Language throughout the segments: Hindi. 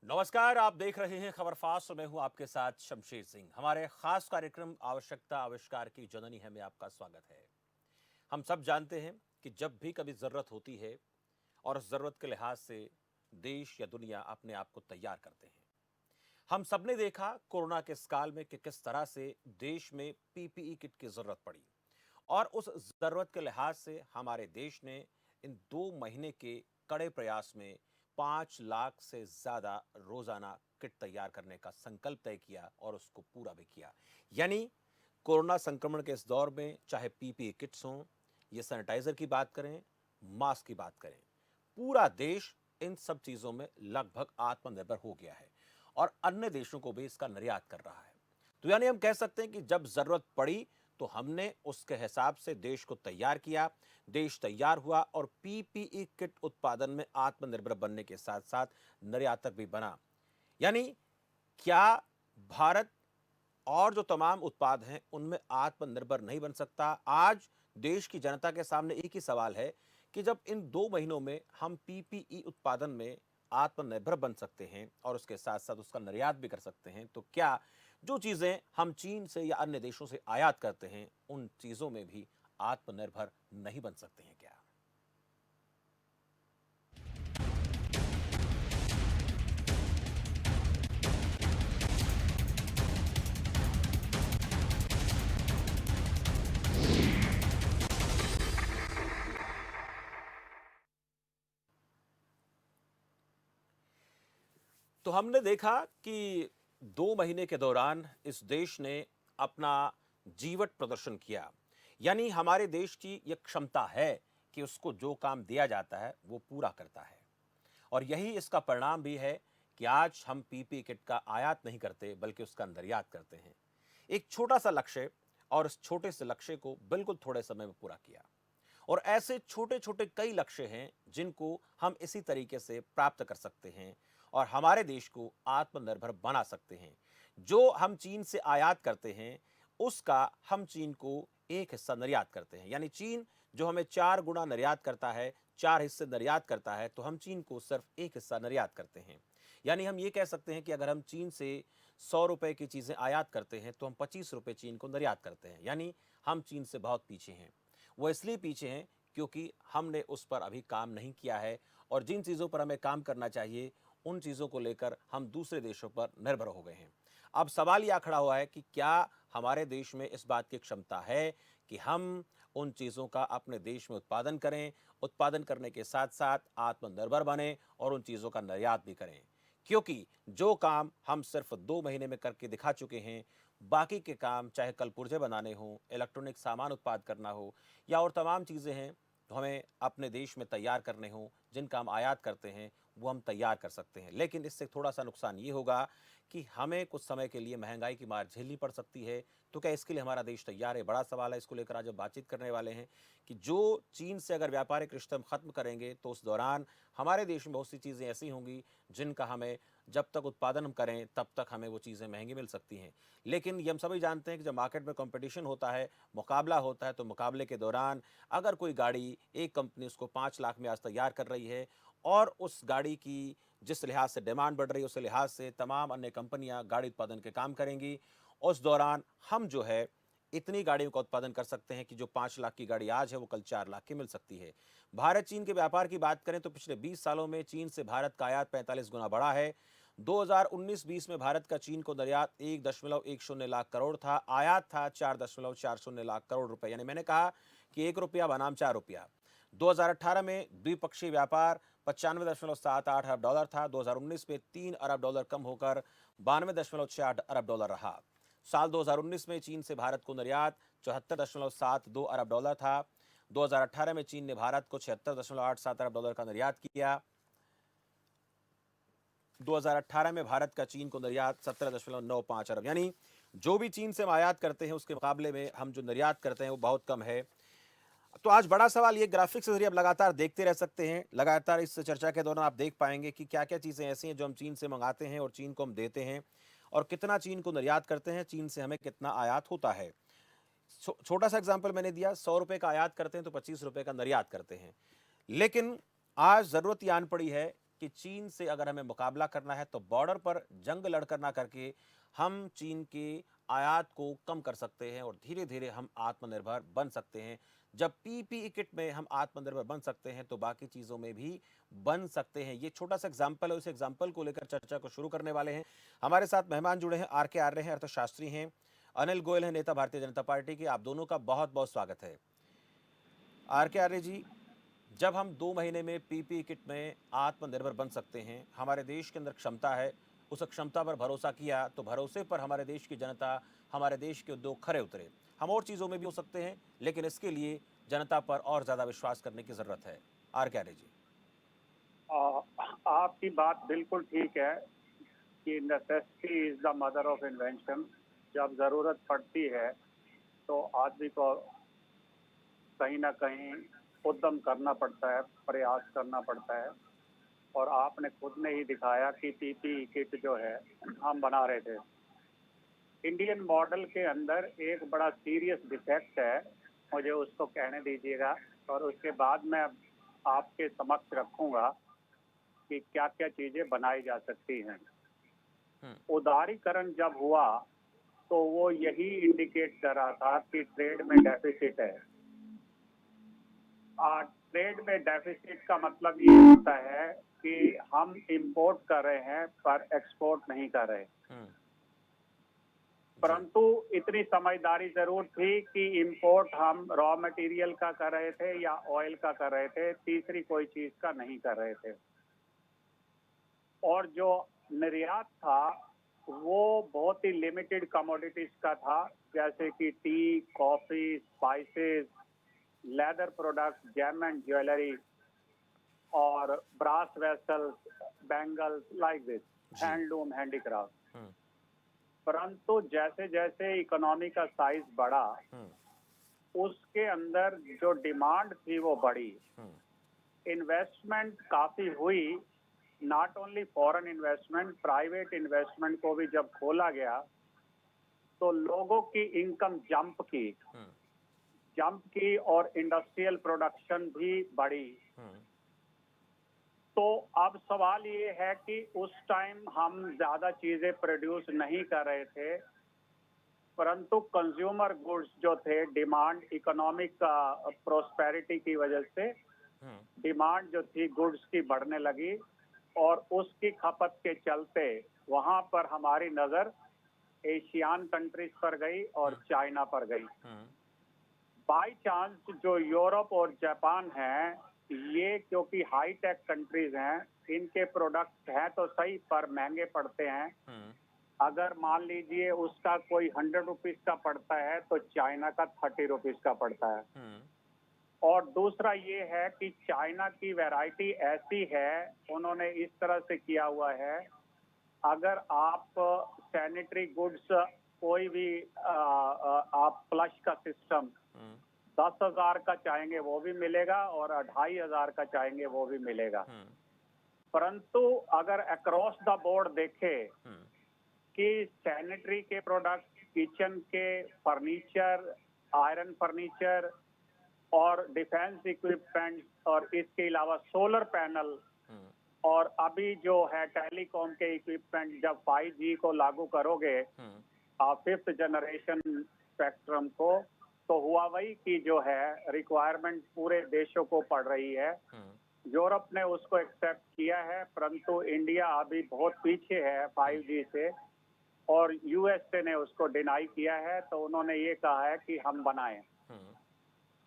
नमस्कार, आप देख रहे हैं खबर फास्ट और मैं हूं आपके साथ शमशेर सिंह। हमारे खास कार्यक्रम आवश्यकता आविष्कार की जननी है में आपका स्वागत है। हम सब जानते हैं कि जब भी कभी जरूरत होती है और उस जरूरत के लिहाज से देश या दुनिया अपने आप को तैयार करते हैं। हम सब ने देखा कोरोना के इस काल में कि किस तरह से देश में पीपीई किट की जरूरत पड़ी और उस जरूरत के लिहाज से हमारे देश ने इन 2 महीने के कड़े प्रयास में 5 लाख से ज्यादा रोजाना किट तैयार करने का संकल्प तय किया और उसको पूरा भी किया। यानी कोरोना संक्रमण के इस दौर में चाहे पीपीई किट्स हों, ये सैनिटाइजर की बात करें, मास्क की बात करें, पूरा देश इन सब चीजों में लगभग आत्मनिर्भर हो गया है और अन्य देशों को भी इसका निर्यात कर रहा है। तो यानी हम कह सकते हैं कि जब जरूरत पड़ी तो हमने उसके हिसाब से देश को तैयार किया, देश तैयार हुआ और पीपीई किट उत्पादन में आत्मनिर्भर बनने के साथ साथ निर्यातक भी बना। यानी क्या भारत और जो तमाम उत्पाद हैं उनमें आत्मनिर्भर नहीं बन सकता? आज देश की जनता के सामने एक ही सवाल है कि जब इन 2 महीनों में हम पीपीई उत्पादन में आत्मनिर्भर बन सकते हैं और उसके साथ साथ उसका निर्यात भी कर सकते हैं, तो क्या जो चीजें हम चीन से या अन्य देशों से आयात करते हैं उन चीजों में भी आत्मनिर्भर नहीं बन सकते हैं क्या? तो हमने देखा कि 2 महीने के दौरान इस देश ने अपना जीवट प्रदर्शन किया। यानी हमारे देश की यह क्षमता है कि उसको जो काम दिया जाता है वो पूरा करता है और यही इसका परिणाम भी है कि आज हम पीपी किट का आयात नहीं करते बल्कि उसका निर्यात करते हैं। एक छोटा सा लक्ष्य और इस छोटे से लक्ष्य को बिल्कुल थोड़े समय में पूरा किया और ऐसे छोटे छोटे कई लक्ष्य हैं जिनको हम इसी तरीके से प्राप्त कर सकते हैं और हमारे देश को आत्मनिर्भर बना सकते हैं। जो हम चीन से आयात करते हैं उसका हम चीन को एक हिस्सा निर्यात करते हैं। यानी चीन जो हमें 4 गुना निर्यात करता है, 4 हिस्से निर्यात करता है, तो हम चीन को सिर्फ एक हिस्सा निर्यात करते हैं। यानी हम ये कह सकते हैं कि अगर हम चीन से 100 रुपए की चीज़ें आयात करते हैं तो हम 25 रुपए चीन को निर्यात करते हैं। यानी हम चीन से बहुत पीछे हैं। वो इसलिए पीछे हैं क्योंकि हमने उस पर अभी काम नहीं किया है और जिन चीज़ों पर हमें काम करना चाहिए उन चीज़ों को लेकर हम दूसरे देशों पर निर्भर हो गए हैं। अब सवाल यह खड़ा हुआ है कि क्या हमारे देश में इस बात की क्षमता है कि हम उन चीज़ों का अपने देश में उत्पादन करें, उत्पादन करने के साथ साथ आत्मनिर्भर बने और उन चीज़ों का निर्यात भी करें? क्योंकि जो काम हम सिर्फ 2 महीने में करके दिखा चुके हैं, बाकी के काम चाहे कल पुर्जे बनाने हों, इलेक्ट्रॉनिक सामान उत्पाद करना हो या और तमाम चीज़ें हैं तो हमें अपने देश में तैयार करने हों, जिन काम आयात करते हैं वो हम तैयार कर सकते हैं। लेकिन इससे थोड़ा सा नुकसान ये होगा कि हमें कुछ समय के लिए महंगाई की मार झेलनी पड़ सकती है। तो क्या इसके लिए हमारा देश तैयार है? बड़ा सवाल है। इसको लेकर आज हम बातचीत करने वाले हैं कि जो चीन से अगर व्यापारिक रिश्ते हम खत्म करेंगे तो उस दौरान हमारे देश में बहुत सी चीज़ें ऐसी होंगी जिनका हमें जब तक उत्पादन हम करें तब तक हमें वो चीज़ें महंगी मिल सकती हैं। लेकिन ये हम सभी जानते हैं कि जब मार्केट में कंपटीशन होता है, मुकाबला होता है, तो मुकाबले के दौरान अगर कोई गाड़ी एक कंपनी उसको 5 लाख में आज तैयार कर रही है और उस गाड़ी की जिस लिहाज से डिमांड बढ़ रही है उस लिहाज से तमाम अन्य कंपनियां गाड़ी उत्पादन के काम करेंगी। उस दौरान हम जो है इतनी गाड़ियों का उत्पादन कर सकते हैं कि जो 5 लाख की गाड़ी आज है वो कल 4 लाख की मिल सकती है। भारत चीन के व्यापार की बात करें तो पिछले 20 सालों में चीन से भारत का आयात 45 गुना बढ़ा है। 2019-20 में भारत का चीन को निर्यात 1.10 लाख करोड़ था, आयात था 4.40 लाख करोड़ रुपए। यानी मैंने कहा कि 1 रुपया बनाम 4 रुपया। 2018 में द्विपक्षीय व्यापार 95.78 अरब डॉलर था। 2019 में 3 अरब डॉलर कम होकर 92.68 अरब डॉलर रहा। साल 2019 में चीन से भारत को निर्यात 74.72 अरब डॉलर था। 2018 में चीन ने भारत को 76.87 अरब डॉलर का निर्यात किया। 2018 में भारत का चीन को निर्यात 17.95 अरब, यानी जो भी चीन से हम आयात करते हैं उसके मुकाबले में हम जो निर्यात करते हैं वो बहुत कम है। तो आज बड़ा सवाल ये ग्राफिक्स के जरिए आप लगातार देखते रह सकते हैं। लगातार इस चर्चा के दौरान आप देख पाएंगे कि क्या क्या चीज़ें ऐसी हैं जो हम चीन से मंगाते हैं और चीन को हम देते हैं और कितना चीन को निर्यात करते हैं, चीन से हमें कितना आयात होता है। छोटा सा एग्जाम्पल मैंने दिया, 100 रुपए का आयात करते हैं तो 25 रुपए का निर्यात करते हैं। लेकिन आज जरूरत ये आन पड़ी है कि चीन से अगर हमें मुकाबला करना है तो बॉर्डर पर जंग लड़कर ना करके हम चीन के आयात को कम कर सकते हैं और धीरे धीरे हम आत्मनिर्भर बन सकते हैं। जब पीपीई किट में हम आत्मनिर्भर बन सकते हैं तो बाकी चीज़ों में भी बन सकते हैं। ये छोटा सा एग्जाम्पल है, उस एग्जाम्पल को लेकर चर्चा को शुरू करने वाले हैं। हमारे साथ मेहमान जुड़े हैं, आर के आर्य हैं, अर्थशास्त्री हैं, अनिल गोयल हैं, नेता भारतीय जनता पार्टी के। आप दोनों का बहुत बहुत स्वागत है। आर के आर्य जी, जब हम 2 महीने में पीपीई किट में आत्मनिर्भर बन सकते हैं, हमारे देश के अंदर क्षमता है, उस क्षमता पर भरोसा किया तो भरोसे पर हमारे देश की जनता, हमारे देश के उद्योग खरे उतरे। हम और चीज़ों में भी हो सकते हैं, लेकिन इसके लिए जनता पर और ज़्यादा विश्वास करने की ज़रूरत है। आर के आर्य जी। आपकी बात बिल्कुल ठीक है कि necessity is the mother of invention. जब ज़रूरत पड़ती है तो आदमी को कहीं ना कहीं उद्यम करना पड़ता है, प्रयास करना पड़ता है। और आपने खुद ने ही दिखाया कि पीपीई किट जो है हम बना रहे थे। इंडियन मॉडल के अंदर एक बड़ा सीरियस डिफेक्ट है, मुझे उसको कहने दीजिएगा और उसके बाद मैं आपके समक्ष रखूंगा कि क्या क्या चीजें बनाई जा सकती हैं। उदारीकरण जब हुआ तो वो यही इंडिकेट कर रहा था कि ट्रेड में डेफिसिट है। ट्रेड में डेफिसिट का मतलब ये होता है कि हम इंपोर्ट कर रहे हैं पर एक्सपोर्ट नहीं कर रहे। परंतु इतनी समझदारी जरूर थी कि इंपोर्ट हम रॉ मटेरियल का कर रहे थे या ऑयल का कर रहे थे, तीसरी कोई चीज का नहीं कर रहे थे। और जो निर्यात था वो बहुत ही लिमिटेड कमोडिटीज का था, जैसे कि tea, coffee, spices, leather products, gem and jewellery और brass vessels, bangles, like this, handloom, handicraft. परंतु जैसे जैसे इकोनॉमी का साइज बढ़ा उसके अंदर जो डिमांड थी वो बढ़ी, इन्वेस्टमेंट काफी हुई। Not only foreign investment, private investment को भी जब खोला गया तो लोगों की इनकम जंप की और इंडस्ट्रियल प्रोडक्शन भी बढ़ी। तो अब सवाल ये है कि उस टाइम हम ज्यादा चीजें प्रोड्यूस नहीं कर रहे थे, परंतु कंज्यूमर गुड्स जो थे, डिमांड इकोनॉमिक प्रोस्पेरिटी की वजह से डिमांड जो थी गुड्स की बढ़ने लगी और उसकी खपत के चलते वहां पर हमारी नजर एशियान कंट्रीज पर गई और चाइना पर गई। बाय चांस जो यूरोप और जापान हैं, ये क्योंकि हाई टेक कंट्रीज हैं, इनके प्रोडक्ट हैं तो सही पर महंगे पड़ते हैं। अगर मान लीजिए उसका कोई 100 रुपीज का पड़ता है तो चाइना का 30 रुपीज का पड़ता है। और दूसरा ये है कि चाइना की वैरायटी ऐसी है, उन्होंने इस तरह से किया हुआ है, अगर आप सैनिटरी गुड्स कोई भी आप फ्लश का सिस्टम 10,000 का चाहेंगे वो भी मिलेगा और 2,500 का चाहेंगे वो भी मिलेगा। परंतु अगर अक्रॉस द बोर्ड देखे कि सैनिटरी के प्रोडक्ट, किचन के फर्नीचर, आयरन फर्नीचर और डिफेंस इक्विपमेंट और इसके अलावा सोलर पैनल और अभी जो है टेलीकॉम के इक्विपमेंट, जब 5G को लागू करोगे 5th जनरेशन स्पेक्ट्रम को, तो हुआवई की जो है रिक्वायरमेंट पूरे देशों को पड़ रही है। यूरोप ने उसको एक्सेप्ट किया है, परंतु इंडिया अभी बहुत पीछे है 5G से और यूएसए ने उसको डिनाई किया है, तो उन्होंने ये कहा है कि हम बनाएं।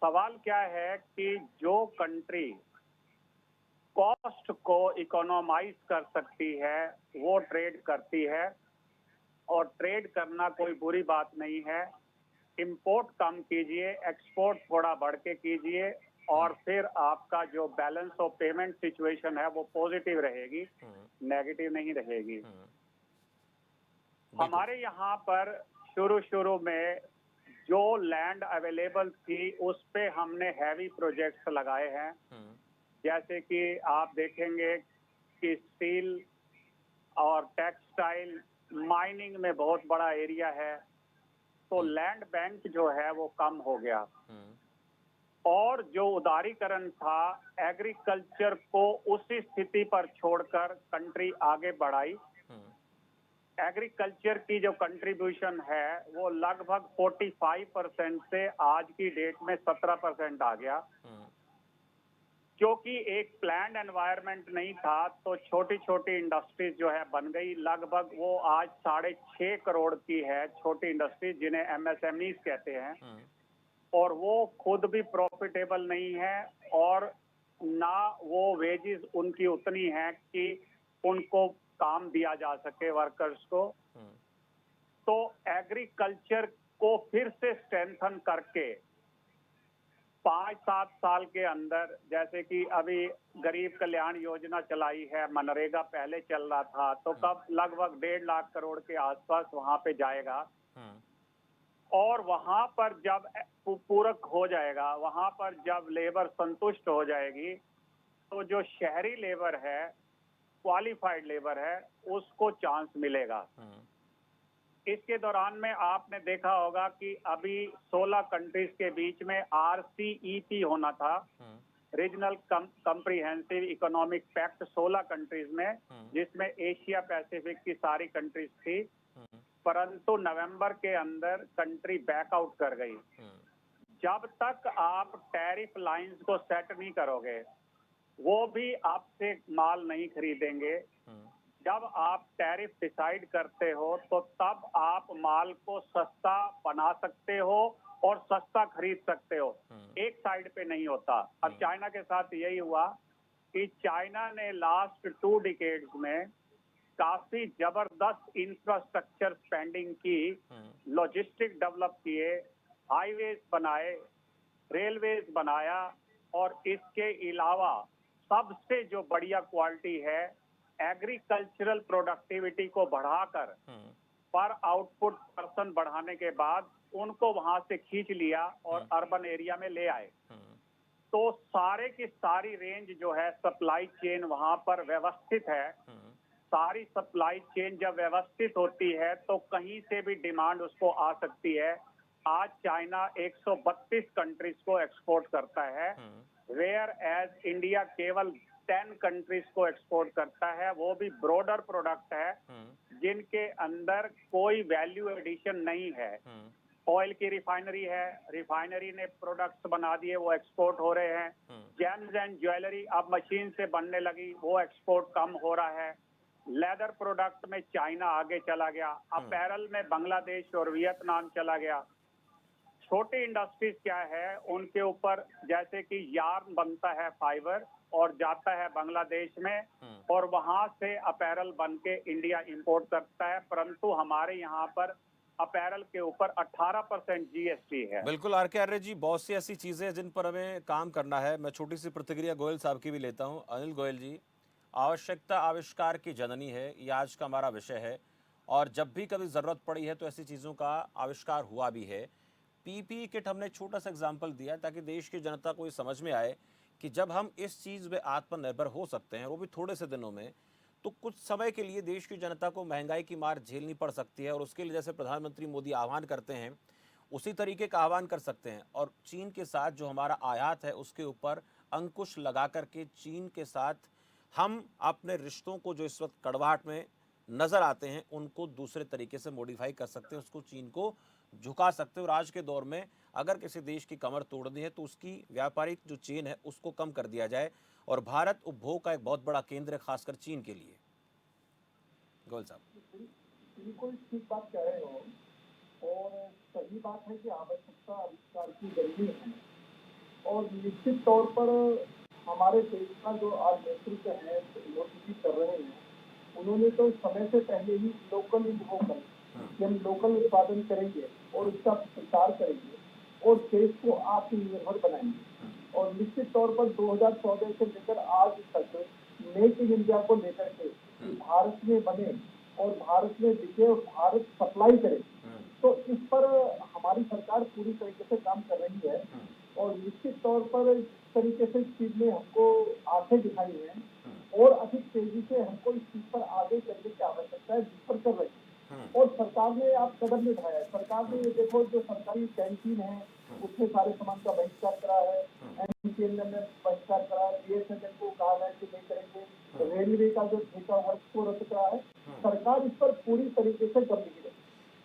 सवाल क्या है कि जो कंट्री कॉस्ट को इकोनोमाइज कर सकती है वो ट्रेड करती है, और ट्रेड करना कोई बुरी बात नहीं है। इंपोर्ट कम कीजिए, एक्सपोर्ट थोड़ा बढ़ के कीजिए और फिर आपका जो बैलेंस ऑफ पेमेंट सिचुएशन है वो पॉजिटिव रहेगी, नेगेटिव नहीं रहेगी। हमारे यहाँ पर शुरू में जो लैंड अवेलेबल थी उस पे हमने हैवी प्रोजेक्ट्स लगाए हैं। जैसे कि आप देखेंगे कि स्टील और टेक्सटाइल, माइनिंग में बहुत बड़ा एरिया है, तो लैंड बैंक जो है वो कम हो गया। और जो उदारीकरण था, एग्रीकल्चर को उसी स्थिति पर छोड़कर कंट्री आगे बढ़ाई। एग्रीकल्चर की जो कंट्रीब्यूशन है वो लगभग 45% से आज की डेट में 17% आ गया। क्योंकि एक प्लान्ड एनवायरनमेंट नहीं था तो छोटी छोटी इंडस्ट्रीज जो है बन गई। लगभग वो आज 6.5 करोड़ की है छोटी इंडस्ट्री, जिन्हें एमएसएमईज कहते हैं, और वो खुद भी प्रॉफिटेबल नहीं है और ना वो वेजेस उनकी उतनी है कि उनको काम दिया जा सके वर्कर्स को। तो एग्रीकल्चर को फिर से स्ट्रेंथन करके 5-7 साल के अंदर, जैसे कि अभी गरीब कल्याण योजना चलाई है, मनरेगा पहले चल रहा था, तो कब लगभग 1.5 लाख करोड़ के आसपास वहां पे जाएगा। और वहां पर जब पूरक हो जाएगा, वहां पर जब लेबर संतुष्ट हो जाएगी, तो जो शहरी लेबर है, क्वालिफाइड लेबर है, उसको चांस मिलेगा। इसके दौरान में आपने देखा होगा कि अभी 16 कंट्रीज के बीच में RCEP होना था, regional comprehensive economic pact, 16 countries में, जिसमें एशिया पैसिफिक की सारी कंट्रीज थी। परंतु नवंबर के अंदर कंट्री बैकआउट कर गई। जब तक आप टैरिफ लाइंस को सेट नहीं करोगे, वो भी आपसे माल नहीं खरीदेंगे। जब आप टैरिफ डिसाइड करते हो तो तब आप माल को सस्ता बना सकते हो और सस्ता खरीद सकते हो, एक साइड पे नहीं होता। अब चाइना के साथ यही हुआ कि चाइना ने लास्ट 2 डिकेड्स में काफी जबरदस्त इंफ्रास्ट्रक्चर स्पेंडिंग की, लॉजिस्टिक डेवलप किए, हाईवेज बनाए, रेलवेज बनाया, और इसके अलावा सबसे जो बढ़िया क्वालिटी है, एग्रीकल्चरल प्रोडक्टिविटी को बढ़ाकर पर आउटपुट पर्सन बढ़ाने के बाद उनको वहां से खींच लिया और अर्बन एरिया में ले आए। तो सारे की सारी रेंज जो है, सप्लाई चेन वहां पर व्यवस्थित है। सारी सप्लाई चेन जब व्यवस्थित होती है तो कहीं से भी डिमांड उसको आ सकती है। आज चाइना 132 कंट्रीज को एक्सपोर्ट करता है, वेयर एज इंडिया केवल 10 कंट्रीज को एक्सपोर्ट करता है, वो भी ब्रॉडर प्रोडक्ट है जिनके अंदर कोई वैल्यू एडिशन नहीं है। ऑयल की रिफाइनरी है, रिफाइनरी ने प्रोडक्ट्स बना दिए, वो एक्सपोर्ट हो रहे हैं। जेम्स एंड ज्वेलरी अब मशीन से बनने लगी, वो एक्सपोर्ट कम हो रहा है। लेदर प्रोडक्ट में चाइना आगे चला गया, अपैरल में बांग्लादेश और वियतनाम चला गया। छोटी इंडस्ट्रीज क्या है, उनके ऊपर जैसे कि यार्न बनता है, फाइबर, और जाता है बांग्लादेश में, और वहां से अपैरल बन के इंडिया इंपोर्ट करता है। परंतु हमारे यहाँ पर अपैरल के ऊपर 18% GST है। बिल्कुल आर.के. आर्य जी, बहुत सी ऐसी चीजें हैं जिन पर हमें काम करना है। मैं छोटी सी प्रतिक्रिया गोयल साहब की भी लेता हूं। अनिल गोयल जी, आवश्यकता आविष्कार की जननी है, ये आज का हमारा विषय है, और जब भी कभी ज़रूरत पड़ी है तो ऐसी चीज़ों का आविष्कार हुआ भी है। पीपीई किट हमने छोटा सा एग्जाम्पल दिया ताकि देश की जनता को ये समझ में आए कि जब हम इस चीज़ में आत्मनिर्भर हो सकते हैं, वो भी थोड़े से दिनों में, तो कुछ समय के लिए देश की जनता को महंगाई की मार झेलनी पड़ सकती है। और उसके लिए जैसे प्रधानमंत्री मोदी आह्वान करते हैं, उसी तरीके का आह्वान कर सकते हैं। और चीन के साथ जो हमारा आयात है उसके ऊपर अंकुश लगा करके चीन के साथ हम अपने रिश्तों को, जो इस वक्त कड़वाहट में नज़र आते हैं, उनको दूसरे तरीके से मॉडिफाई कर सकते हैं, उसको चीन को झुका सकते हैं। और आज के दौर में अगर किसी देश की कमर तोड़नी है तो उसकी व्यापारिक जो चेन है उसको कम कर दिया जाए। और भारत उपभोग का एक बहुत बड़ा केंद्र है, खासकर चीन के लिए। गोयल साहब, बिल्कुल ठीक बात कह रहे हो, और सही बात है कि आवश्यकता आविष्कार की जरूरी है। और निश्चित तौर पर हमारे देश का जो आज नेतृत्व है, मोदी जी कर रहे हैं, उन्होंने तो समय से पहले ही लोकल वोकल, कि हम लोकल उत्पादन करेंगे और उसका प्रचार करेंगे और देश को आत्मनिर्भर बनाएंगे। और निश्चित तौर पर 2014 से लेकर आज तक मेक इन इंडिया को लेकर के भारत में बने और भारत में बिके और भारत सप्लाई करे, तो इस पर हमारी सरकार पूरी तरीके से काम कर रही है। और निश्चित तौर पर इस तरीके से इस चीज में हमको आंखें दिखाई हैं और अधिक तेजी से हमको इस चीज पर आगे करने की आवश्यकता है, जिस पर कर रहे हैं। और सरकार ने आप कदम नहीं उठाया है। सरकार ने ये देखो जो सरकारी कैंटीन है उसमें सारे सामान का बहिष्कार करा है, एमटीएनएल ने बहिष्कार करा है, बीएसएनएल को कहा है कि नहीं करेंगे, रेलवे का जो ठेका हुआ उसको रद्द करा है। सरकार इस पर पूरी तरीके से गंभीर है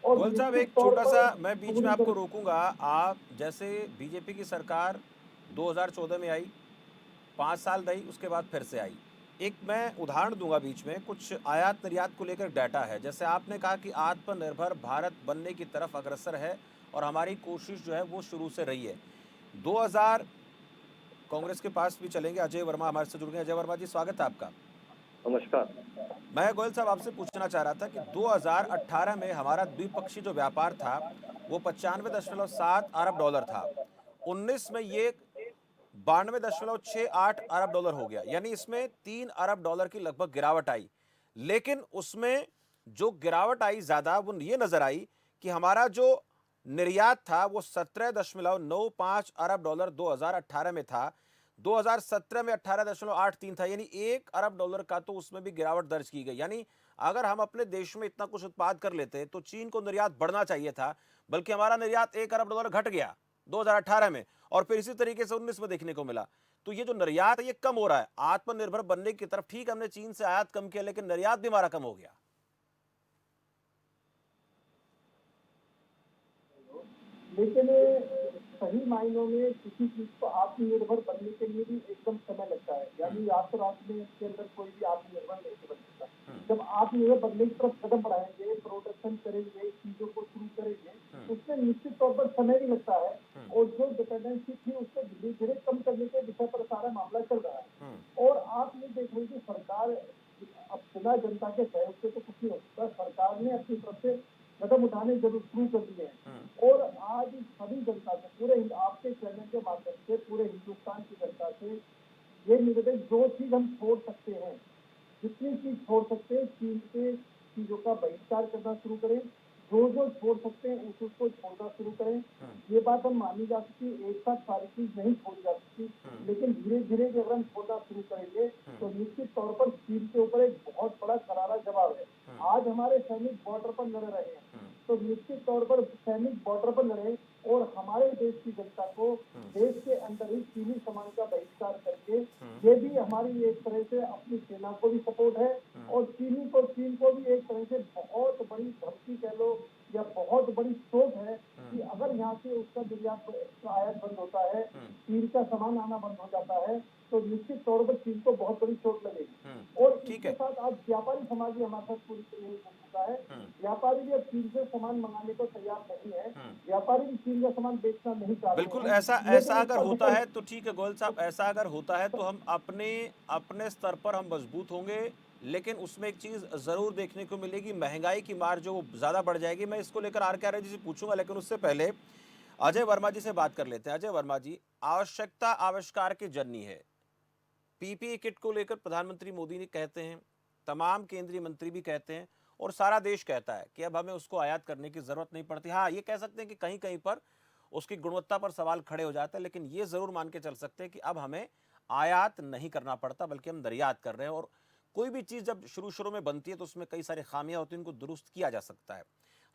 और गोयल साहब, निश्चित एक तौर छोटा पर सा मैं बीच में पूरी आपको तरह रोकूंगा। आप जैसे बीजेपी की सरकार 2014 में आई, 5 साल रही, उसके बाद फिर से आई। एक मैं उदाहरण दूंगा बीच में, कुछ आयात निर्यात को लेकर डाटा है। जैसे आपने कहा कि आत्मनिर्भर भारत बनने की तरफ अग्रसर है और हमारी कोशिश जो है वो शुरू से रही है। 2000 कांग्रेस के पास भी चलेंगे, अजय वर्मा हमारे से जुड़ गए। अजय वर्मा जी, स्वागत है आपका। नमस्कार। मैं गोयल साहब आपसे पूछना चाह रहा था कि 2018 में हमारा द्विपक्षीय जो व्यापार था वो 95.7 अरब डॉलर था। 19 में ये 92.68 अरब डॉलर हो गया, यानी इसमें 3 अरब डॉलर की लगभग गिरावट आई। लेकिन उसमें जो गिरावट आई ज्यादा वो ये नजर आई कि हमारा जो निर्यात था वो 17.95 अरब डॉलर 2018 में था। 2017 में 18.83 था, यानी 1 अरब डॉलर का तो उसमें भी गिरावट दर्ज की गई। यानी अगर हम अपने देश में इतना कुछ उत्पाद कर लेते तो चीन को निर्यात बढ़ना चाहिए था, बल्कि हमारा निर्यात 1 अरब डॉलर घट गया 2018 में, और फिर इसी तरीके से 19 में देखने को मिला। तो ये जो निर्यात है ये कम हो रहा है आत्मनिर्भर बनने की तरफ। ठीक, हमने चीन से आयात कम किया, लेकिन निर्यात भी हमारा कम हो गया। लेकिन सही मायनों में किसी चीज को आत्मनिर्भर बनने के लिए भी एकदम समय लगता है। यानी रात रात में इसके अंदर कोई भी आत्मनिर्भर नहीं बन सकता। जब आत्मनिर्भर बनने की तरफ कदम बढ़ाएंगे, प्रोडक्शन करेंगे, चीजों को शुरू करेंगे, उसमें निश्चित तौर पर समय भी लगता है और जो डिपेंडेंसी थी उसको धीरे धीरे कम करने के विषय पर सारा मामला चल रहा है। और आप ये देख रहे हैं कि सरकार अब बिना जनता के सहयोग से तो कुछ नहीं हो सकता। सरकार ने अपनी तरफ से कदम उठाने जरूर शुरू कर दिए हैं और आज सभी जनता से, पूरे आपके चैनल के माध्यम से पूरे हिंदुस्तान की जनता से ये निवेदन, जो चीज हम छोड़ सकते हैं, जितनी चीज छोड़ सकते हैं, चीन के चीजों का बहिष्कार करना शुरू करें। जो छोड़ सकते हैं उसको छोड़ना शुरू करें। ये बात हम मानी जा सकती है, एक साथ सारी चीज नहीं छोड़ी जा सकती, लेकिन धीरे धीरे जब हम छोड़ना शुरू करेंगे तो निश्चित तौर पर चीन के ऊपर एक बहुत बड़ा करारा जवाब है। आज हमारे सैनिक बॉर्डर पर लड़ रहे हैं, तो निश्चित तौर पर सैनिक बॉर्डर पर लड़े और हमारे देश की जनता को देश के अंदर ही चीनी सामान का बहिष्कार करके, ये भी हमारी एक तरह से अपनी सेना को भी सपोर्ट है और चीन को भी एक तरह से बहुत बड़ी धमकी कह लो या बहुत बड़ी चोट है कि अगर यहाँ से उसका निर्यात आयात बंद होता है, चीन का सामान आना बंद हो जाता है, तो निश्चित तौर पर चीन को बहुत बड़ी चोट लगेगी। और इसके साथ आज व्यापारी समाज भी हमारे साथ पूरी तरह हो चुका है। व्यापारी भी अब चीन से सामान मंगाने को तैयार नहीं है, व्यापारी भी चीन का सामान बेचना नहीं चाहते। बिल्कुल, ऐसा अगर होता है तो ठीक है गोयल साहब, ऐसा अगर होता है तो हम अपने स्तर पर हम मजबूत होंगे। लेकिन उसमें एक चीज जरूर देखने को मिलेगी, महंगाई की मार जो ज्यादा बढ़ जाएगी। मैं इसको लेकर आर के आर्य जी से पूछूंगा, लेकिन उससे पहले अजय वर्मा जी से बात कर लेते हैं। अजय वर्मा जी, आवश्यकता आविष्कार की जननी है। पीपीई किट को लेकर प्रधानमंत्री मोदी ने कहते हैं, तमाम केंद्रीय मंत्री भी कहते हैं और सारा देश कहता है कि अब हमें उसको आयात करने की जरूरत नहीं पड़ती। हाँ, ये कह सकते हैं कि कहीं कहीं पर उसकी गुणवत्ता पर सवाल खड़े हो जाते हैं, लेकिन ये जरूर मान के चल सकते हैं कि अब हमें आयात नहीं करना पड़ता, बल्कि हम निर्यात कर रहे हैं। और कोई भी चीज जब शुरू में बनती है तो उसमें कई सारी खामियां होती हैं, उनको दुरुस्त किया जा सकता है।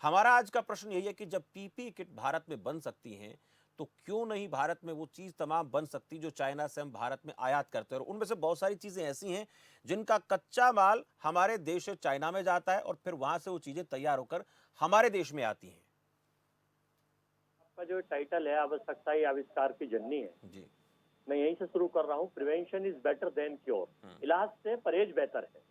हमारा आज का प्रश्न यही है कि जब पीपीई किट भारत में बन सकती हैं तो क्यों नहीं भारत में वो चीज तमाम बन सकती जो चाइना से हम भारत में आयात करते हैं। और उनमें से बहुत सारी चीजें ऐसी हैं जिनका कच्चा माल हमारे देश से चाइना में जाता है और फिर वहां से वो चीजें तैयार होकर हमारे देश में आती हैं। आपका जो टाइटल है आवश्यकता ही आविष्कार की जननी है जी, मैं यहीं से शुरू कर रहा हूँ। Prevention is better than cure. इलाज से परहेज बेहतर है।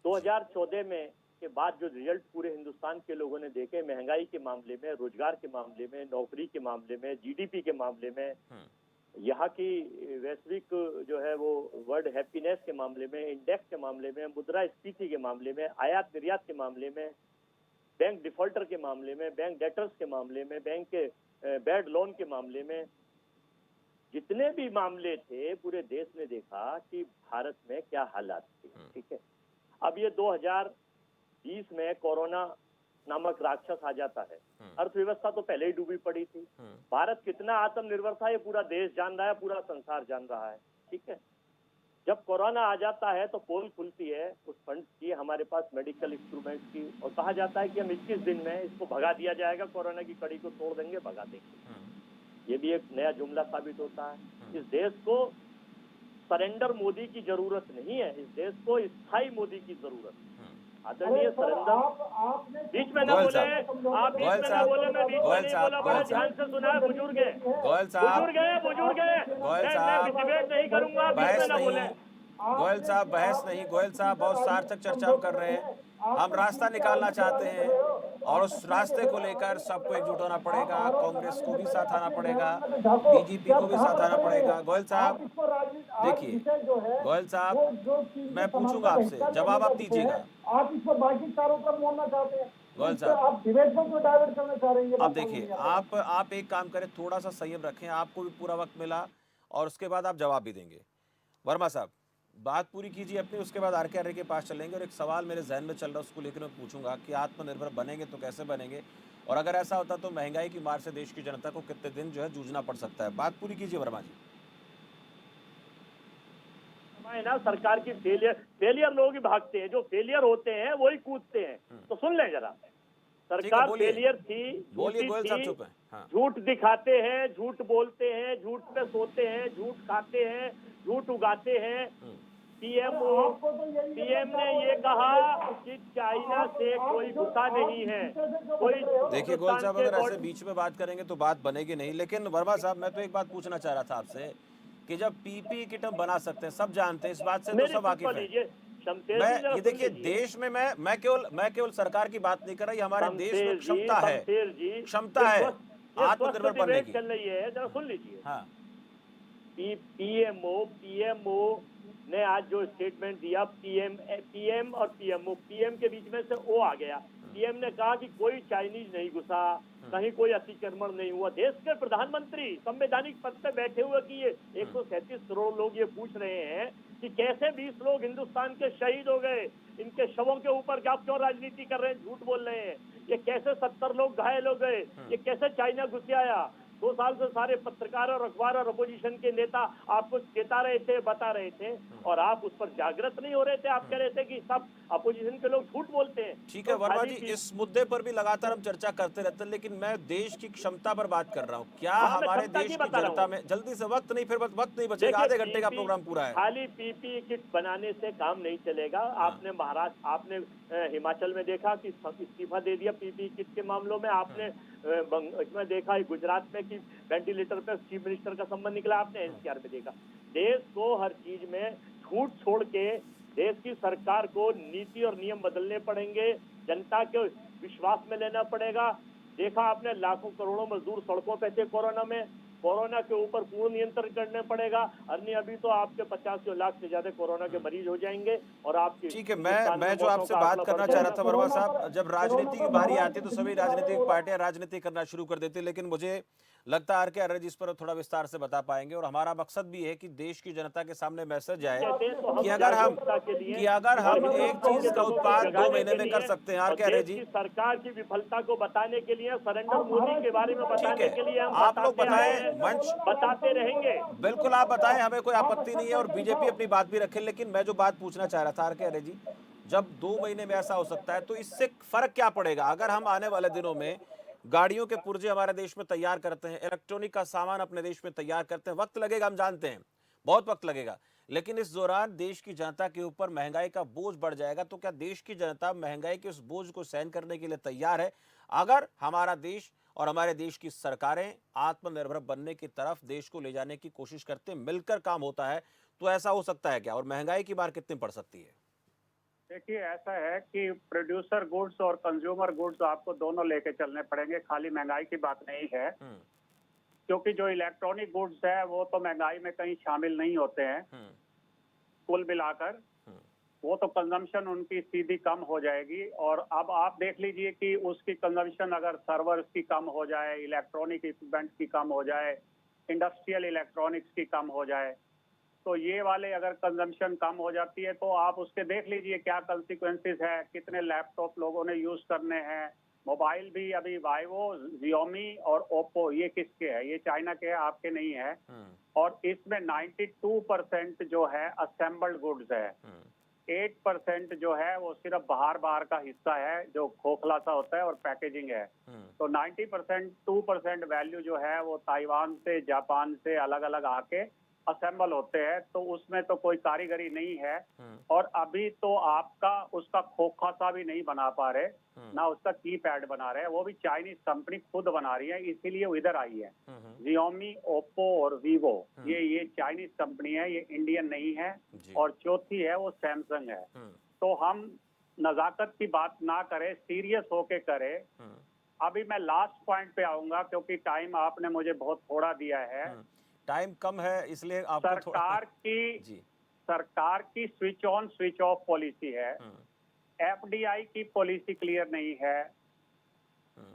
2014 में के बाद जो रिजल्ट पूरे हिंदुस्तान के लोगों ने देखे, महंगाई के मामले में, रोजगार के मामले में, नौकरी के मामले में, जीडीपी के मामले में, यहाँ की वैश्विक जो है वो वर्ल्ड हैप्पीनेस के मामले में, इंडेक्स के मामले में, मुद्रास्फीति के मामले में, आयात निर्यात के मामले में, बैंक डिफॉल्टर के मामले में, बैंक डेटर्स के मामले में, बैंक के बैड लोन के मामले में, जितने भी मामले थे पूरे देश ने देखा कि भारत में क्या हालात थे। ठीक है, अब ये 2020 में कोरोना नामक राक्षस आ जाता है। अर्थव्यवस्था तो पहले ही डूबी पड़ी थी। भारत कितना आत्मनिर्भर था ये पूरा देश जान रहा है, पूरा संसार जान रहा है। ठीक है, जब कोरोना आ जाता है तो पोल खुलती है उस फंड की, हमारे पास मेडिकल इंस्ट्रूमेंट की, और कहा जाता है कि हम 21 दिन में इसको भगा दिया जाएगा, कोरोना की कड़ी को तोड़ देंगे, भगा देंगे। ये भी एक नया जुमला साबित होता है। इस देश को सरेंडर मोदी की जरूरत नहीं है, इस देश को स्थायी मोदी की जरूरत है। आदरणीय सरेंडर, बीच में ना गोयल बोले, साहब, आप बीच गोयल में ना साहब, बोले, मैं बीच में गोयल नहीं साहब, बोला, बड़ा गोयल ध्यान साहब, से सुना है। बुजुर्ग है, गोयल साहब, बुजुर्ग है, बुजुर्ग है, गोयल मैं साहब, डिबेट नहीं करूंगा, बीच में बहस ना नहीं, बोले। गोयल साहब बहस नहीं। गोयल साहब बहुत सार्थक चर्चा हम कर रहे हैं, हम रास्ता निकालना चाहते हैं और उस रास्ते को लेकर सबको एकजुट होना पड़ेगा। कांग्रेस को भी साथ आना पड़ेगा, बीजेपी को भी साथ आना पड़ेगा। गोयल साहब देखिए, गोयल साहब मैं पूछूंगा आपसे, जवाब आप दीजिएगा। आप इस पर बाकी चारों तरफ मोड़ना चाहते हैं, गोयल इस पर साहब आप डिबेट को क्यों डाइवर्ट करना चाह रहे हैं? ये अब बात समझ देखिए, नहीं आ रहा है। आप एक काम करें, थोड़ा सा संयम रखें, आपको भी पूरा वक्त मिला और उसके बाद आप जवाब भी देंगे। वर्मा साहब बात पूरी कीजिए अपनी, उसके बाद आरके आर्य के पास चलेंगे। और एक सवाल मेरे जहन में चल रहा है, उसको लेकर मैं पूछूंगा कि आत्मनिर्भर बनेंगे तो कैसे बनेंगे, और अगर ऐसा होता तो महंगाई की मार से देश की जनता को कितने दिन जो है जूझना पड़ सकता है। बात पूरी कीजिए वर्मा जी। है ना, सरकार की फेलियर लोग ही भागते हैं, जो फेलियर होते हैं वही कूदते हैं। तो सुन लें जरा, ठीक है, सरकार बोलिए फेलियर थी, बोलिए। झूठी गोयल साहब थी, चुप है। हाँ झूठ दिखाते हैं, झूठ बोलते हैं, झूठ पे सोते हैं, झूठ खाते हैं, झूठ उगाते हैं। पीएम ने ये कहा कि चाइना से कोई गुस्सा नहीं है, कोई देखिए गोयल हिंदुस्तान साहब, के अगर ऐसे बीच में बात करेंगे तो बात बनेगी नहीं। लेकिन वर्मा साहब मैं तो एक बात पूछना चाह रहा था आपसे कि जब पीपीई किट हम बना सकते हैं, सब जानते हैं, इस बात से तो मेरी सब सुन तो वाकिफ हैं। लीजिए शमशेर मैं जी, जरा ये सुन देखिए, लीजिए। देश में मैं केवल सरकार की बात नहीं कर रहा, ये हमारे देश में क्षमता है, शमशेर जी, क्षमता है ये स्वस्थ आत्मनिर्भर बनने डिबेट की। चल रही है, जरा सुन लीजिए। हाँ पीएमओ ने आज जो स्टेटमेंट दिया, पीएम और पीएमओ, पीएम के बीच में से ओ आ गया। पीएम ने कहा कि कोई चाइनीज नहीं घुसा, कहीं कोई अतिक्रमण नहीं हुआ। देश के प्रधानमंत्री संवैधानिक पद पे बैठे हुए कि ये 137 करोड़ लोग ये पूछ रहे हैं कि कैसे 20 लोग हिंदुस्तान के शहीद हो गए, इनके शवों के ऊपर आप क्यों राजनीति कर रहे हैं, झूठ बोल रहे हैं। ये कैसे 70 लोग घायल हो गए, ये कैसे चाइना घुस आया। 2 साल से सारे पत्रकार और अखबार और अपोजिशन के नेता आपको चेता रहे थे, बता रहे थे, और आप उस पर जागृत नहीं हो रहे थे। आप कह रहे थे कि सब अपोजिशन के लोग झूठ बोलते हैं। ठीक है वर्मा जी, इस मुद्दे पर भी लगातार हम चर्चा करते रहते हैं, लेकिन मैं देश की क्षमता पर बात कर रहा हूँ। क्या मैं हमारे क्षमता देश की की बता रहा जनता हूँ। में, जल्दी से वक्त नहीं, फिर वक्त नहीं बचेगा, देखिए, आधे घंटे का प्रोग्राम पूरा है। खाली पीपी किट बनाने से काम नहीं चलेगा। आपने महाराष्ट्र, आपने हिमाचल में देखा कि इस्तीफा दे दिया पीपी किट के मामलों में। आपने इसमें देखा गुजरात में कि वेंटिलेटर पे चीफ मिनिस्टर का संबंध निकला। आपने एनसीआर में देखा। देश को हर चीज में झूठ छोड़ के देश की सरकार को नीति और नियम बदलने पड़ेंगे, जनता के विश्वास में लेना पड़ेगा। देखा आपने, लाखों करोड़ों मजदूर सड़कों पे थे कोरोना में। कोरोना के ऊपर पूर्ण नियंत्रण करना पड़ेगा, अन्य अभी तो आपके 85 लाख से ज्यादा कोरोना के मरीज हो जाएंगे और आपकी। ठीक है, मैं जो आपसे बात करना चाह रहा था वर्मा साहब, जब राजनीति की बारी आती है तो सभी राजनीतिक पार्टियां राजनीति करना शुरू कर देती है, लेकिन मुझे लगता है आरके आर्य जी इस पर थोड़ा विस्तार से बता पाएंगे। और हमारा मकसद भी है कि देश की जनता के सामने मैसेज आए कि अगर हम एक चीज का उत्पाद 2 महीने में कर सकते हैं। आरके आर्य जी, सरकार की विफलता को बताने के लिए, सरेंडर मोदी के बारे में बताने के लिए हम आप लोग बताएं, मंच बताते रहेंगे। बिल्कुल आप बताएं, हमें कोई आपत्ति नहीं है, और बीजेपी अपनी बात भी रखे। लेकिन मैं जो बात पूछना चाह रहा था आरके आर्य जी, जब 2 महीने में ऐसा हो सकता है तो इससे फर्क क्या पड़ेगा अगर हम आने वाले दिनों में गाड़ियों के पुर्जे हमारे देश में तैयार करते हैं, इलेक्ट्रॉनिक का सामान अपने देश में तैयार करते हैं। वक्त लगेगा, हम जानते हैं, बहुत वक्त लगेगा, लेकिन इस दौरान देश की जनता के ऊपर महंगाई का बोझ बढ़ जाएगा। तो क्या देश की जनता महंगाई के उस बोझ को सहन करने के लिए तैयार है? अगर हमारा देश और हमारे देश की सरकारें आत्मनिर्भर बनने की तरफ देश को ले जाने की कोशिश करते हैं, मिलकर काम होता है, तो ऐसा हो सकता है क्या? और महंगाई की मार कितनी पड़ सकती है? देखिए, ऐसा है कि प्रोड्यूसर गुड्स और कंज्यूमर गुड्स आपको दोनों लेके चलने पड़ेंगे, खाली महंगाई की बात नहीं है। क्योंकि जो इलेक्ट्रॉनिक गुड्स है वो तो महंगाई में कहीं शामिल नहीं होते हैं। कुल मिलाकर वो तो कंजम्पशन उनकी सीधी कम हो जाएगी। और अब आप देख लीजिए कि उसकी कंजम्पशन अगर सर्वर्स की कम हो जाए, इलेक्ट्रॉनिक इक्विपमेंट की कम हो जाए, इंडस्ट्रियल इलेक्ट्रॉनिक्स की कम हो जाए, तो ये वाले अगर कंजम्पशन कम हो जाती है तो आप उसके देख लीजिए क्या कंसिक्वेंसेस है, कितने लैपटॉप लोगों ने यूज करने हैं, मोबाइल भी अभी वाइवो, Xiaomi और ओप्पो ये किसके है? ये चाइना के हैं, आपके नहीं है। और इसमें 92% जो है असेंबल्ड गुड्स है। 8% जो है वो सिर्फ बाहर का हिस्सा है जो खोखला सा होता है और पैकेजिंग है। तो 90% 2% वैल्यू जो है वो ताइवान से, जापान से अलग अलग आके असेंबल होते हैं। तो उसमें तो कोई कारीगरी नहीं है। और अभी तो आपका उसका खोखा सा भी नहीं बना पा रहे, ना उसका की पैड बना रहे हैं, वो भी चाइनीज कंपनी खुद बना रही है, इसीलिए वो इधर आई है। Xiaomi, ओप्पो और वीवो ये चाइनीज कंपनी है, ये इंडियन नहीं है। और चौथी है वो सैमसंग है। तो हम नजाकत की बात ना करें, सीरियस होके करें। अभी मैं लास्ट पॉइंट पे आऊंगा क्योंकि टाइम आपने मुझे बहुत थोड़ा दिया है। टाइम कम है इसलिए आपको सरकार की switch on switch off policy है। एफडीआई की पॉलिसी क्लियर नहीं है।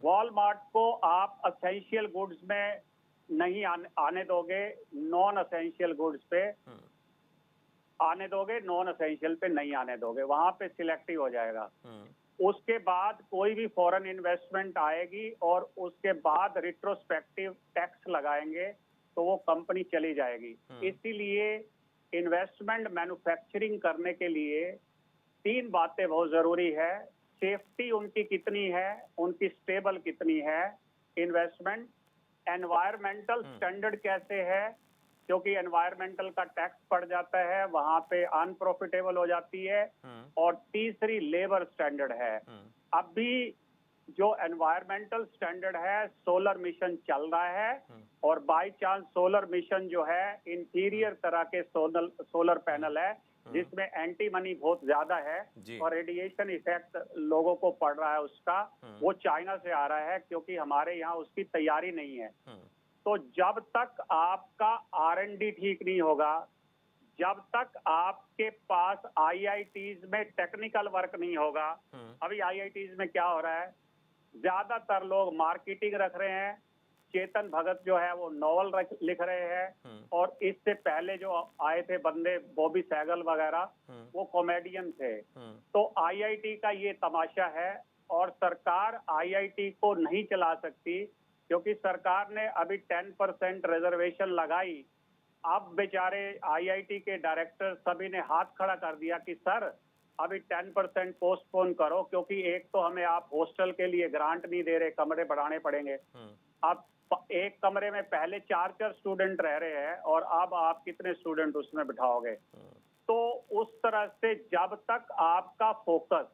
वॉलमार्ट को आप असेंशियल गुड्स में नहीं आने दोगे, नॉन असेंशियल गुड्स पे आने दोगे, नॉन असेंशियल पे नहीं आने दोगे, वहां पे सिलेक्टिव हो जाएगा। उसके बाद कोई भी फॉरेन इन्वेस्टमेंट आएगी और उसके बाद रिट्रोस्पेक्टिव टैक्स लगाएंगे तो वो कंपनी चली जाएगी। इसीलिए इन्वेस्टमेंट मैन्युफैक्चरिंग करने के लिए 3 बातें बहुत जरूरी है। सेफ्टी उनकी कितनी है, उनकी स्टेबल कितनी है इन्वेस्टमेंट, एनवायरमेंटल स्टैंडर्ड कैसे है, क्योंकि एनवायरमेंटल का टैक्स पड़ जाता है, वहां पे अनप्रॉफिटेबल हो जाती है। और तीसरी लेबर स्टैंडर्ड है। अभी जो एनवायरमेंटल स्टैंडर्ड है, सोलर मिशन चल रहा है और बाय चांस सोलर मिशन जो है इंटीरियर तरह के सोलर पैनल है जिसमें एंटी मनी बहुत ज्यादा है और रेडिएशन इफेक्ट लोगों को पड़ रहा है उसका, वो चाइना से आ रहा है क्योंकि हमारे यहाँ उसकी तैयारी नहीं है। तो जब तक आपका R&D ठीक नहीं होगा, जब तक आपके पास IITs में टेक्निकल वर्क नहीं होगा, अभी IITs में क्या हो रहा है, ज्यादातर लोग मार्केटिंग रख रहे हैं। चेतन भगत जो है वो नॉवल लिख रहे हैं और इससे पहले जो आए थे बंदे बॉबी सहगल वगैरह, वो कॉमेडियन थे। तो IIT का ये तमाशा है और सरकार IIT को नहीं चला सकती क्योंकि सरकार ने अभी 10% रिजर्वेशन लगाई। अब बेचारे IIT के डायरेक्टर सभी ने हाथ खड़ा कर दिया कि सर अभी 10% पोस्टपोन करो, क्योंकि एक तो हमें आप हॉस्टल के लिए ग्रांट नहीं दे रहे, कमरे बढ़ाने पड़ेंगे। अब एक कमरे में पहले 4 स्टूडेंट रह रहे हैं और अब आप कितने स्टूडेंट उसमें बिठाओगे? तो उस तरह से जब तक आपका फोकस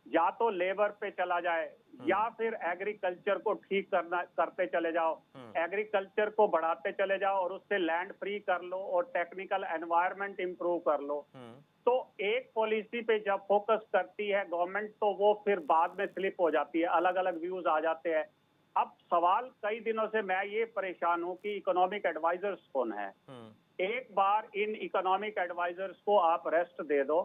या तो लेबर पे चला जाए या फिर एग्रीकल्चर को ठीक करते चले जाओ, एग्रीकल्चर को बढ़ाते चले जाओ और उससे लैंड फ्री कर लो और टेक्निकल एनवायरनमेंट इंप्रूव कर लो। तो एक पॉलिसी पे जब फोकस करती है गवर्नमेंट तो वो फिर बाद में स्लिप हो जाती है, अलग अलग व्यूज आ जाते हैं। अब सवाल कई दिनों से मैं ये परेशान हूँ कि इकोनॉमिक एडवाइजर्स कौन है। एक बार इन इकोनॉमिक एडवाइजर्स को आप रेस्ट दे दो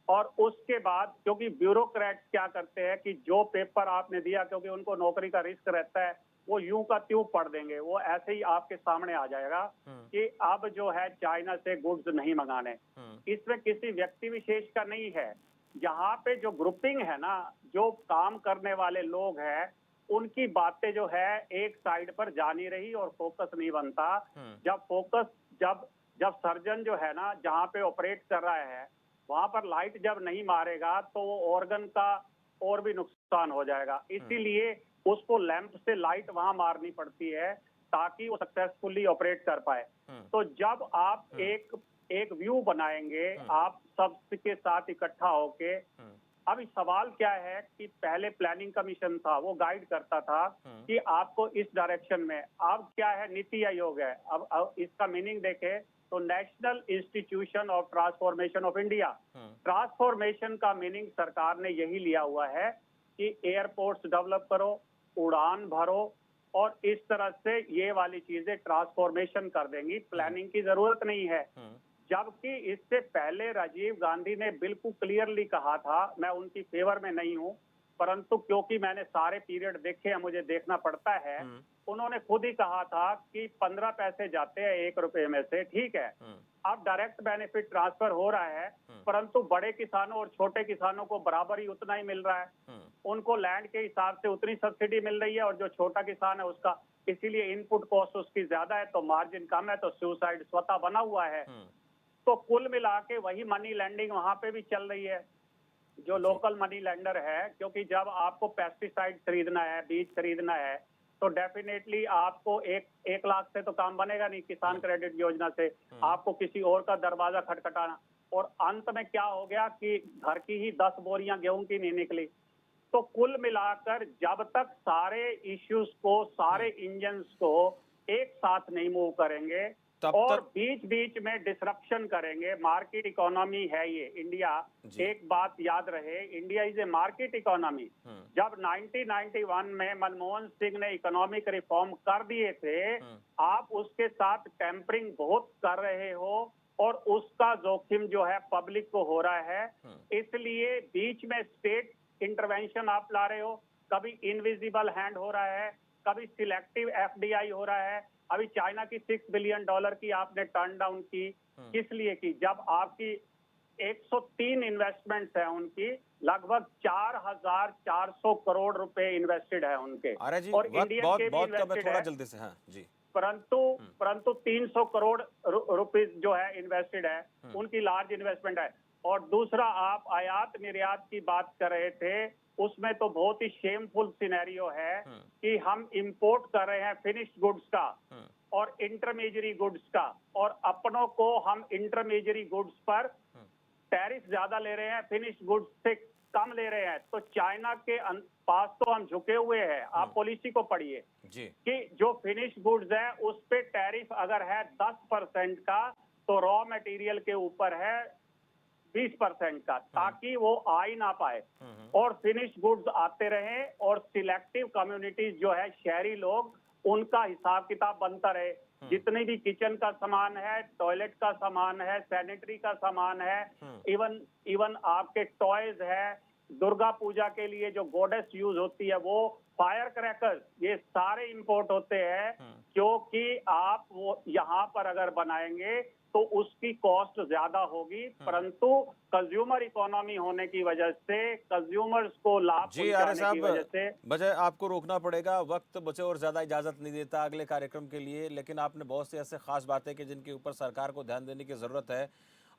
और उसके बाद, क्योंकि ब्यूरोक्रेट्स क्या करते हैं कि जो पेपर आपने दिया, क्योंकि उनको नौकरी का रिस्क रहता है, वो यूं का त्यों पढ़ देंगे, वो ऐसे ही आपके सामने आ जाएगा कि अब जो है चाइना से गुड्स नहीं मंगाने। इसमें किसी व्यक्ति विशेष का नहीं है, यहाँ पे जो ग्रुपिंग है ना, जो काम करने वाले लोग हैं, उनकी बातें जो है एक साइड पर जा नहीं रही और फोकस नहीं बनता। जब सर्जन जो है ना, जहाँ पे ऑपरेट कर रहा है, वहां पर लाइट जब नहीं मारेगा तो वो ऑर्गन का और भी नुकसान हो जाएगा। इसीलिए उसको लैंप से लाइट वहां मारनी पड़ती है ताकि वो सक्सेसफुली ऑपरेट कर पाए। तो जब आप एक व्यू बनाएंगे, आप सबके साथ इकट्ठा होके, अभी सवाल क्या है कि पहले प्लानिंग कमीशन था, वो गाइड करता था कि आपको इस डायरेक्शन में, अब क्या है, नीति आयोग है। अब इसका मीनिंग देखें तो national institution of transformation of India. Transformation का मीनिंग सरकार ने यही लिया हुआ है कि एयरपोर्ट्स डेवलप करो, उड़ान भरो और इस तरह से ये वाली चीजें ट्रांसफॉर्मेशन कर देंगी, प्लानिंग की जरूरत नहीं है। जबकि इससे पहले राजीव गांधी ने बिल्कुल क्लियरली कहा था, मैं उनकी फेवर में नहीं हूं, परंतु क्योंकि मैंने सारे पीरियड देखे हैं, मुझे देखना पड़ता है। उन्होंने खुद ही कहा था कि 15 पैसे जाते हैं 1 रुपए में से, ठीक है। अब डायरेक्ट बेनिफिट ट्रांसफर हो रहा है, परंतु बड़े किसानों और छोटे किसानों को बराबर ही उतना ही मिल रहा है। उनको लैंड के हिसाब से उतनी सब्सिडी मिल रही है, और जो छोटा किसान है उसका, इसीलिए इनपुट कॉस्ट उसकी ज्यादा है, तो मार्जिन कम है, तो सुसाइड स्वतः बना हुआ है। तो कुल मिला के वही मनी लैंडिंग वहां पे भी चल रही है, जो लोकल मनी लेंडर है। क्योंकि जब आपको पेस्टिसाइड खरीदना है, बीज खरीदना है, तो डेफिनेटली आपको एक लाख से तो काम बनेगा नहीं किसान क्रेडिट योजना से, आपको किसी और का दरवाजा खटखटाना। और अंत में क्या हो गया कि घर की ही 10 बोरियां गेहूं की नहीं निकली। तो कुल मिलाकर जब तक सारे इश्यूज को, सारे इंजन्स को एक साथ नहीं मूव करेंगे तब और तक बीच बीच में डिसरप्शन करेंगे, मार्केट इकोनॉमी है ये इंडिया। एक बात याद रहे, India is a market economy. जब 1991 में मनमोहन सिंह ने इकोनॉमिक रिफॉर्म कर दिए थे, आप उसके साथ टेम्परिंग बहुत कर रहे हो, और उसका जोखिम जो है पब्लिक को हो रहा है। इसलिए बीच में स्टेट इंटरवेंशन आप ला रहे हो, कभी इनविजिबल हैंड हो रहा है, कभी सिलेक्टिव एफडीआई हो रहा है। अभी चाइना की $6 बिलियन की आपने टर्न डाउन की, किस लिए की? जब आपकी 103 इन्वेस्टमेंट्स है उनकी, लगभग 4,400 करोड़ रुपए इन्वेस्टेड है उनके, अरे जी, और वक्त इंडियन बहुत के भी बहुत कम है, इन्वेस्टेड थोड़ा है। जल्दी से। हाँ जी। परंतु 300 करोड़ रुपीस जो है इन्वेस्टेड है, उनकी लार्ज इन्वेस्टमेंट है। और दूसरा, आप आयात निर्यात की बात कर रहे थे, उसमें तो बहुत ही शेमफुल सिनेरियो है कि हम इंपोर्ट कर रहे हैं फिनिश्ड गुड्स का और इंटरमीडियरी गुड्स का, और अपनों को हम इंटरमीडियरी गुड्स पर टैरिफ ज्यादा ले रहे हैं, फिनिश्ड गुड्स से कम ले रहे हैं। तो चाइना के पास तो हम झुके हुए हैं। आप पॉलिसी को पढ़िए कि जो फिनिश्ड गुड्स है उस पे टैरिफ अगर है 10% का, तो रॉ मटेरियल के ऊपर है 20% का, ताकि वो आ ही ना पाए और फिनिश्ड गुड्स आते रहें, और सिलेक्टिव कम्युनिटीज जो है, शहरी लोग, उनका हिसाब किताब बनता रहे। जितने भी किचन का सामान है, टॉयलेट का सामान है, सैनिटरी का सामान है, इवन आपके टॉयज है, दुर्गा पूजा के लिए जो गॉडेस यूज होती है, वो फायर क्रैकर्स, ये सारे इंपोर्ट होते हैं। क्योंकि आप वो यहाँ पर अगर बनाएंगे तो उसकी कॉस्ट ज्यादा होगी, परंतु कंज्यूमर इकोनॉमी होने की वजह से, कंज्यूमर्स को लाभ पहुंचाने की वजह से। बजाय आपको रोकना पड़ेगा, वक्त बचे और ज्यादा इजाजत नहीं देता अगले कार्यक्रम के लिए, लेकिन आपने बहुत सी ऐसे खास बातें की जिनके ऊपर सरकार को ध्यान देने की जरूरत है।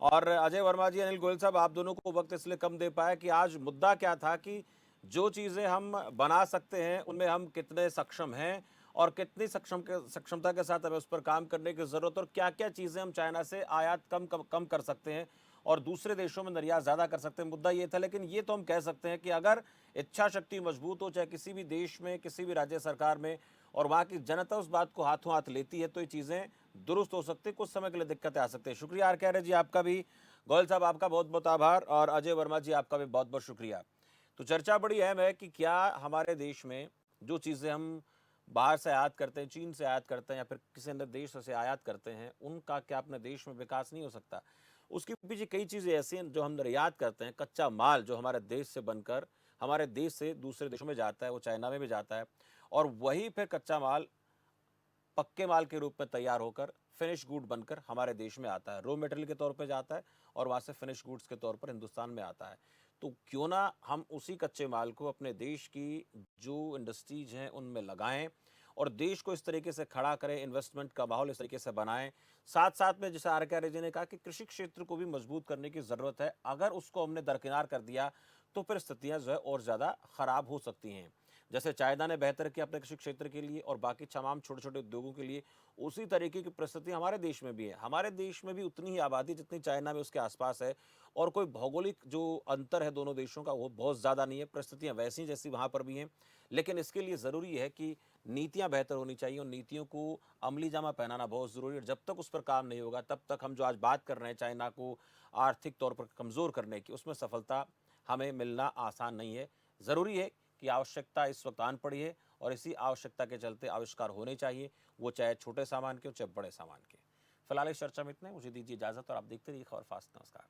और अजय वर्मा जी, अनिल गोयल साहब, आप दोनों को वक्त इसलिए कम दे पाए कि आज मुद्दा क्या था कि जो चीजें हम बना सकते हैं उनमें हम कितने सक्षम हैं, और कितनी सक्षमता के साथ हमें उस पर काम करने की जरूरत, और क्या क्या चीजें हम चाइना से आयात कम कर सकते हैं और दूसरे देशों में निर्यात ज्यादा कर सकते हैं। मुद्दा ये था। लेकिन ये तो हम कह सकते हैं कि अगर इच्छा शक्ति मजबूत हो, चाहे किसी भी देश में, किसी भी राज्य सरकार में, और वहां की जनता उस बात को हाथों हाथ लेती है, तो ये चीजें दुरुस्त हो सकती है। कुछ समय के लिए दिक्कतें आ सकती है। शुक्रिया आर जी आपका भी, गोयल साहब आपका बहुत बहुत आभार, और अजय वर्मा जी आपका भी बहुत बहुत शुक्रिया। तो चर्चा बड़ी अहम है कि क्या हमारे देश में जो चीजें हम बाहर से आयात करते हैं, चीन से आयात करते हैं, या फिर किसी अन्य देश से आयात करते हैं, उनका क्या अपने देश में विकास नहीं हो सकता? उसके पीछे कई चीजें ऐसी हैं जो हम निर्यात करते हैं, कच्चा माल जो हमारे देश से बनकर हमारे देश से दूसरे देशों में जाता है, वो चाइना में भी जाता है, और वही फिर कच्चा माल पक्के माल के रूप में तैयार होकर फिनिश गुड बनकर हमारे देश में आता है, रॉ मटेरियल के तौर पे जाता है, और वहाँ से फिनिश गुड्स के तौर पर हिंदुस्तान में आता है। तो क्यों ना हम उसी कच्चे माल को अपने देश की जो इंडस्ट्रीज हैं उनमें लगाएं, और देश को इस तरीके से खड़ा करें, इन्वेस्टमेंट का माहौल इस तरीके से बनाएं। साथ साथ में जैसे आर जी ने कहा कि कृषि क्षेत्र को भी मजबूत करने की ज़रूरत है। अगर उसको हमने दरकिनार कर दिया तो फिर स्थितियाँ जो है और ज़्यादा ख़राब हो सकती हैं। जैसे चाइना ने बेहतर किया अपने कृषि क्षेत्र के लिए और बाकी तमाम छोटे छोटे उद्योगों के लिए, उसी तरीके की परिस्थिति हमारे देश में भी है। हमारे देश में भी उतनी ही आबादी जितनी चाइना में उसके आसपास है, और कोई भौगोलिक जो अंतर है दोनों देशों का वो बहुत ज़्यादा नहीं है। परिस्थितियाँ वैसी जैसी वहाँ पर भी हैं, लेकिन इसके लिए ज़रूरी है कि नीतियाँ बेहतर होनी चाहिए, और नीतियों को अमली जामा पहनाना बहुत ज़रूरी है। जब तक उस पर काम नहीं होगा, तब तक हम जो आज बात कर रहे हैं चाइना को आर्थिक तौर पर कमज़ोर करने की, उसमें सफलता हमें मिलना आसान नहीं है। ज़रूरी है कि आवश्यकता इस वक्त आन पड़ी है, और इसी आवश्यकता के चलते आविष्कार होने चाहिए, वो चाहे छोटे सामान के हो चाहे बड़े सामान के। फिलहाल इस चर्चा में इतना, मुझे दीजिए इजाज़त, और आप देखते रहिए खबर फास्ट। नमस्कार।